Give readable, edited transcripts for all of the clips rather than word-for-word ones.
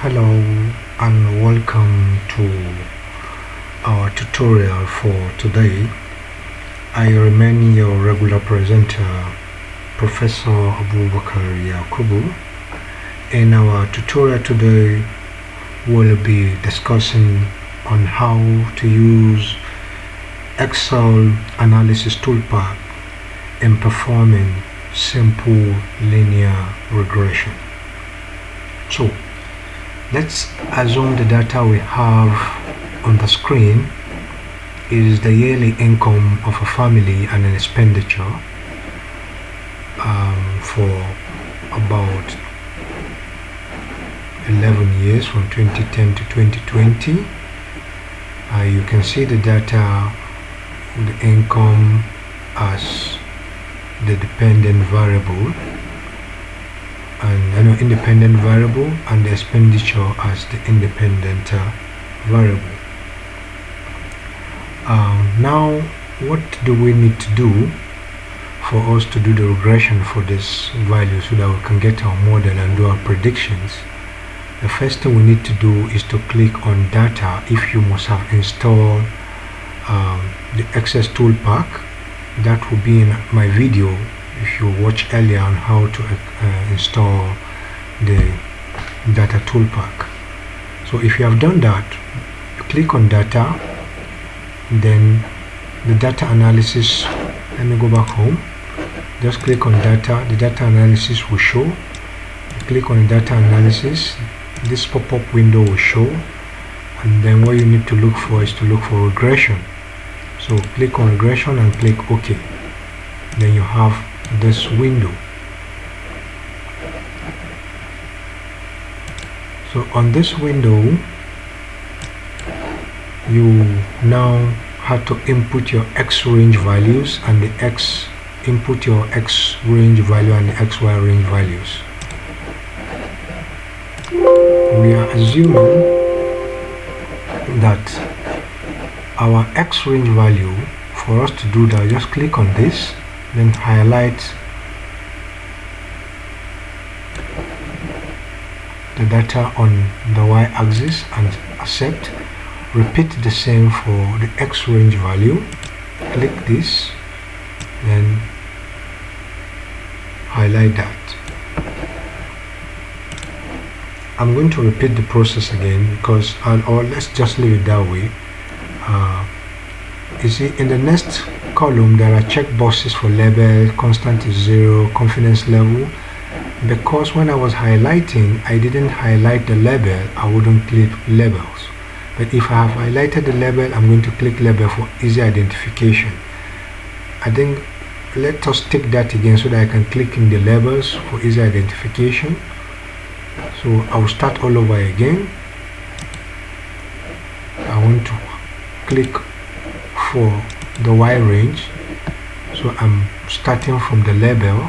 Hello and welcome to our tutorial for today. I remain your regular presenter, Professor Abubakar Yakubu. In our tutorial today, we'll be discussing on how to use Excel Analysis ToolPak in performing simple linear regression. So, let's assume the data we have on the screen is the yearly income of a family and an expenditure for about 11 years from 2010 to 2020. You can see the data, the income as the dependent variable and independent variable, and the expenditure as the independent variable. Now, what do we need to do for us to do the regression for this value so that we can get our model and do our predictions? The first thing we need to do is to click on data. If you must have installed the Excel ToolPak, that will be in my video if you watch earlier on how to install the data ToolPak. So if you have done that, you click on data, then the data analysis. Let me go back home. Just click on data. The data analysis will show. You click on the data analysis, this pop-up window will show, and then what you need to look for is to look for regression. So click on regression and click OK. Then you have this window. So on this window, you now have to input your X range values and input your X range value and the XY range values. We are assuming that our X range value, for us to do that, just click on this, then highlight the data on the y-axis and accept. Repeat the same for the X range value. Click this, then highlight that. I'm going to repeat the process again because or let's just leave it that way. You see, in the next column there are check boxes for label, constant is 0, confidence level. Because when I was highlighting, I didn't highlight the label, I wouldn't click labels. But if I have highlighted the label, I'm going to click label for easy identification. I think let us take that again so that I can click in the labels for easy identification. So I'll start all over again. I want to click for the Y range, so I'm starting from the label,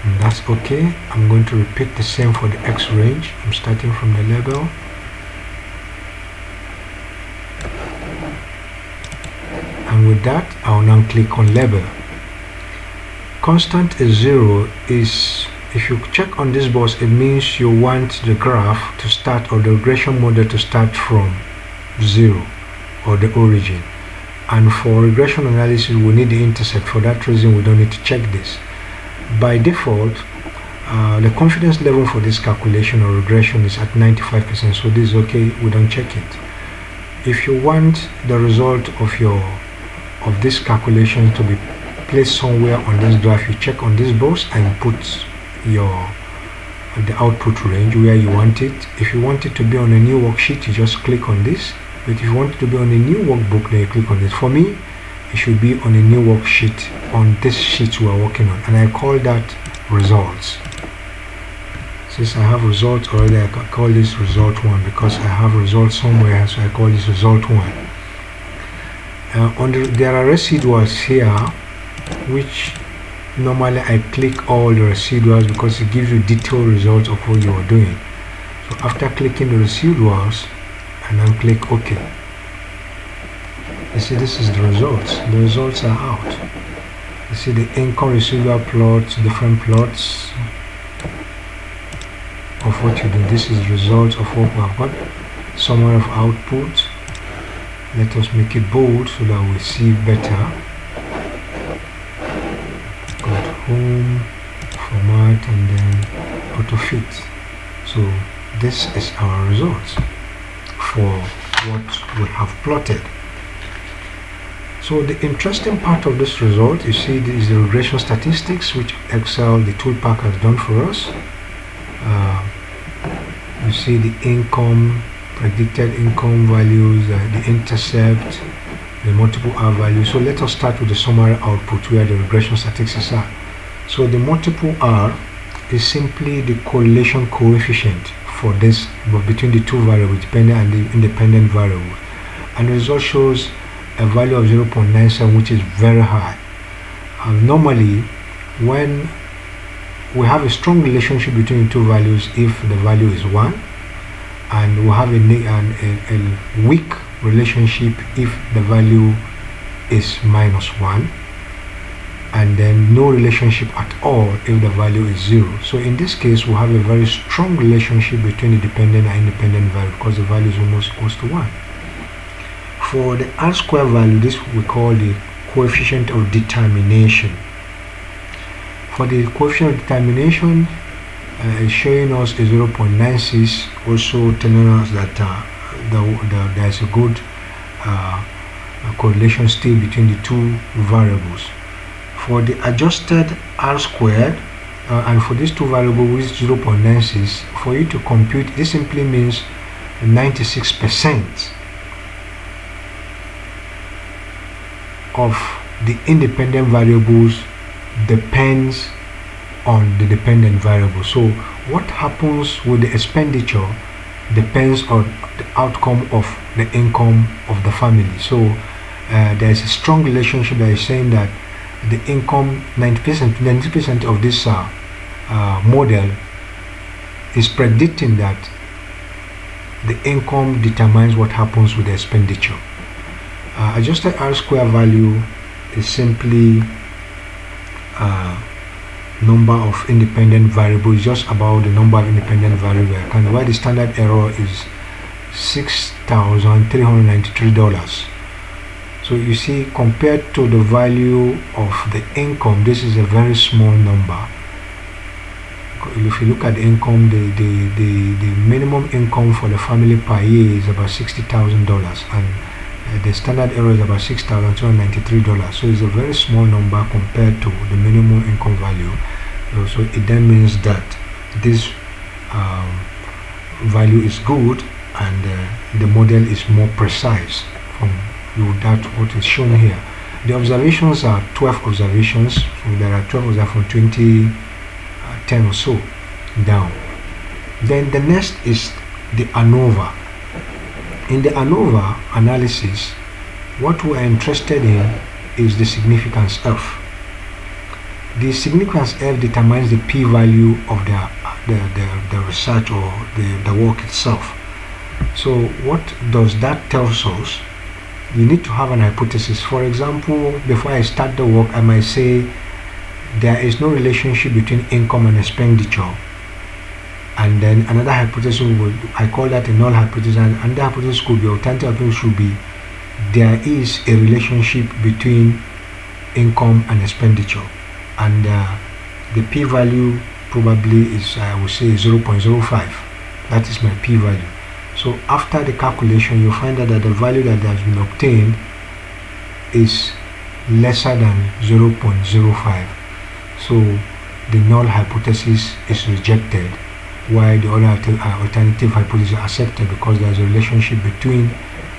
and that's okay. I'm going to repeat the same for the X range. I'm starting from the label, and with that I'll now click on label. Constant is 0 is, if you check on this box, it means you want the graph to start, or the regression model to start from 0 or the origin. And for regression analysis we need the intercept. For that reason we don't need to check this. By default, the confidence level for this calculation or regression is at 95%, so this is okay, we don't check it. If you want the result of this calculation to be placed somewhere on this graph, you check on this box and put the output range where you want it. If you want it to be on a new worksheet, you just click on this. But if you want it to be on a new workbook, then you click on this. For me, it should be on a new worksheet, on this sheet we are working on, and I call that results. Since I have results already, I can call this result 1 because I have results somewhere, so I call this result 1. There are residuals here, which normally I click all the residuals because it gives you detailed results of what you are doing. So after clicking the residuals, and then click OK. You see, this is the results. The results are out. You see the income residual plots, different plots. what you do. This is results of what we have got. Summary of output. Let us make it bold so that we see better. Got home, format, and then auto fit. So this is our results for what we have plotted. So the interesting part of this result, you see, this is the regression statistics which Excel, the ToolPak, has done for us. You see the income, predicted income values, the intercept, the multiple R value. So let us start with the summary output where the regression statistics are. So the multiple R is simply the correlation coefficient for this between the two variables, dependent and the independent variable, and the result shows a value of 0.97, which is very high. Normally, when we have a strong relationship between the two values, if the value is 1, and we have a weak relationship if the value is -1, and then no relationship at all if the value is 0. So in this case, we have a very strong relationship between the dependent and independent value because the value is almost equals to 1. For the R-square value, this we call the coefficient of determination. For the coefficient of determination, is showing us a 0.96, also telling us that there's a good correlation still between the two variables. For the adjusted R-squared, and for these two variables with 0.96, for you to compute, this simply means 96% of the independent variables depends on the dependent variable. So what happens with the expenditure depends on the outcome of the income of the family. So there is a strong relationship that is saying that the income, 90% of this model is predicting that the income determines what happens with the expenditure. Adjusted R-square value is simply number of independent variables, just about the number of independent variables, and why the standard error is $6,393. So you see, compared to the value of the income, this is a very small number. If you look at the income, the minimum income for the family per year is about $60,000, and the standard error is about $6,293. So it's a very small number compared to the minimum income value. So it then means that this value is good, and the model is more precise from that what is shown here. The observations are 12 observations. So there are 12 observations from 2010 or so down. Then the next is the ANOVA. In the ANOVA analysis, what we are interested in is the significance F. The significance F determines the p-value of the research or the work itself. So what does that tell us? You need to have an hypothesis. For example, before I start the work, I might say there is no relationship between income and expenditure. And then another hypothesis I call that a null hypothesis, and another hypothesis could be, alternative hypothesis should be, there is a relationship between income and expenditure, and the p-value probably is, I would say, 0.05. That is my p-value. So after the calculation, you find out that the value that has been obtained is lesser than 0.05. So the null hypothesis is rejected, while the other alternative hypothesis is accepted because there is a relationship between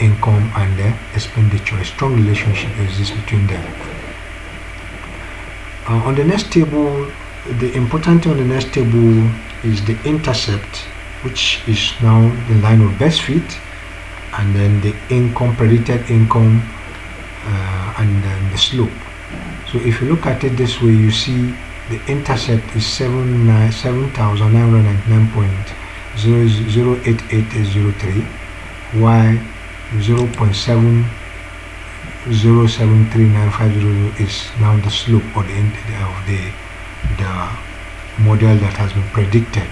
income and the expenditure. A strong relationship exists between them. On the next table, the important thing on the next table is the intercept, which is now the line of best fit, and then the income, predicted income, and then the slope. So if you look at it this way, you see the intercept is 7,909.08803, while 0.70739500 is now the slope or the model that has been predicted.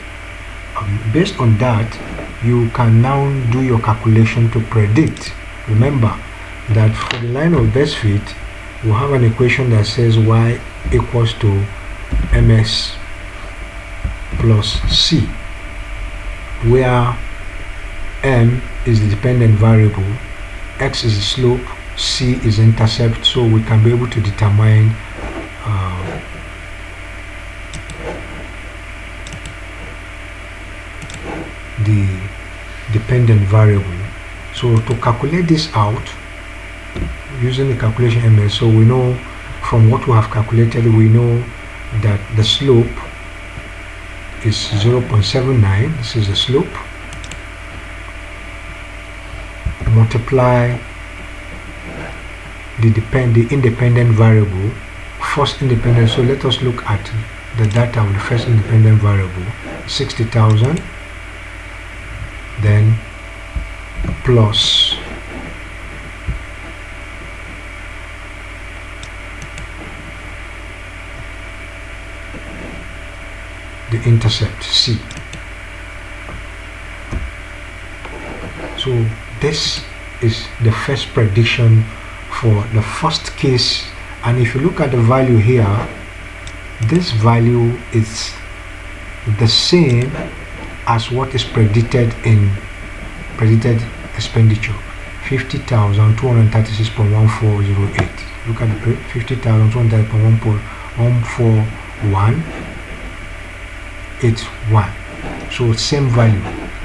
based on that, you can now do your calculation to predict. Remember that for the line of best fit, we have an equation that says y equals to ms plus c, where m is the dependent variable, x is the slope, c is the intercept, so we can be able to determine the dependent variable. So to calculate this out using the calculation ms, so we know from what we have calculated, we know that the slope is 0.79. This is the slope. Multiply the independent variable, first independent. So let us look at the data of the first independent variable, 60,000, then plus the intercept c. So this is the first prediction for the first case, and if you look at the value here, this value is the same as what is predicted in predicted expenditure, 50,236.1408. Look at the 50,236.14181. So same value.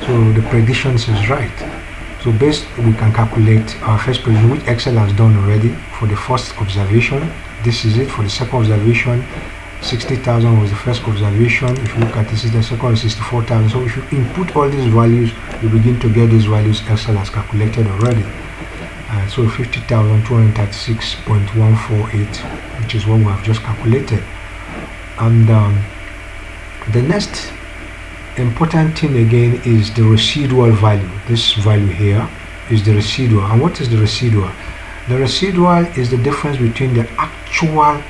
So the predictions is right. So based, we can calculate our first prediction, which Excel has done already for the first observation. This is it for the second observation. 60,000 was the first observation. If you look at this, is the second, 64,000. So if you input all these values, you begin to get these values Excel has calculated already. So 50,236.148, which is what we have just calculated. And the next important thing again is the residual value. This value here is the residual. And what is the residual? The residual is the difference between the actual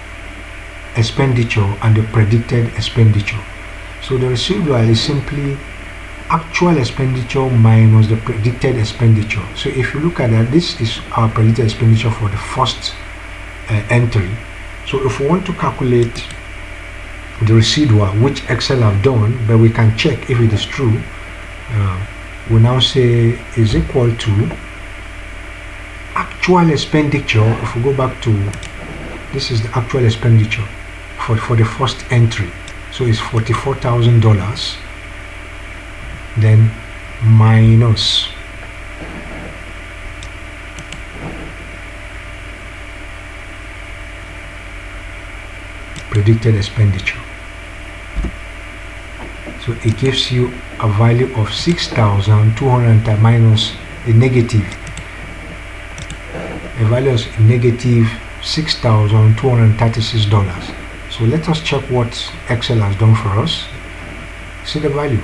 expenditure and the predicted expenditure. So the residual is simply actual expenditure minus the predicted expenditure. So if you look at that, this is our predicted expenditure for the first entry. So if we want to calculate the residual, which Excel have done, but we can check if it is true, we now say is equal to actual expenditure. If we go back to, this is the actual expenditure for the first entry, so it's $44,000, then minus predicted expenditure. So it gives you a value of 6,200 minus a negative, a value of negative $6,236. So let us check what Excel has done for us. See the value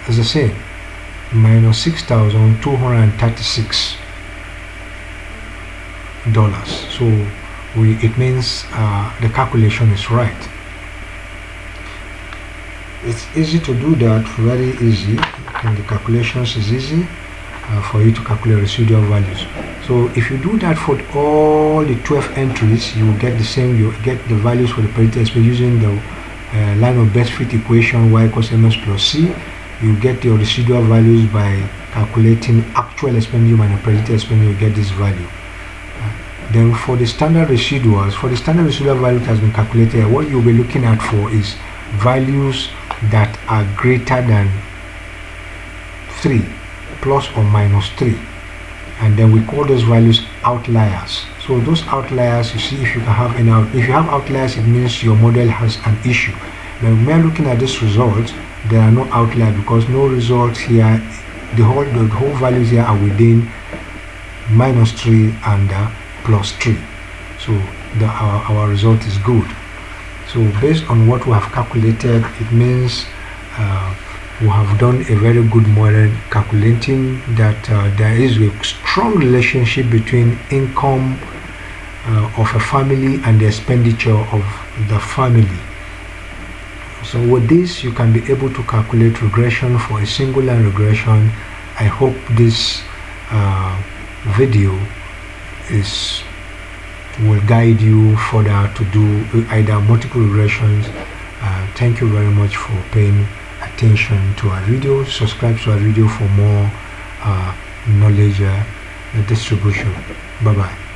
as the same, minus $6,236. So it means the calculation is right. It's easy to do that, very easy, and the calculations is easy for you to calculate residual values. So if you do that for all the 12 entries, you will get the same. You get the values for the predicted expenditure using the line of best fit equation, y equals ms plus c. You get your residual values by calculating actual expenditure and the predicted expenditure. You get this value. Then for the standard residuals, for the standard residual value that has been calculated, what you'll be looking at for is values that are greater than 3, plus or minus 3, and then we call those values outliers. So those outliers, you see, if you can have any if you have outliers, it means your model has an issue. But when we are looking at this result, there are no outliers because no results here. The whole values here are within minus 3 and plus 3. So our result is good. So based on what we have calculated, it means we have done a very good model calculating that there is a strong relationship between income of a family and the expenditure of the family. So with this, you can be able to calculate regression for a single line regression. I hope this video will guide you further to do either multiple regressions. Thank you very much for paying attention to our video. Subscribe to our video for more knowledge distribution. Bye bye.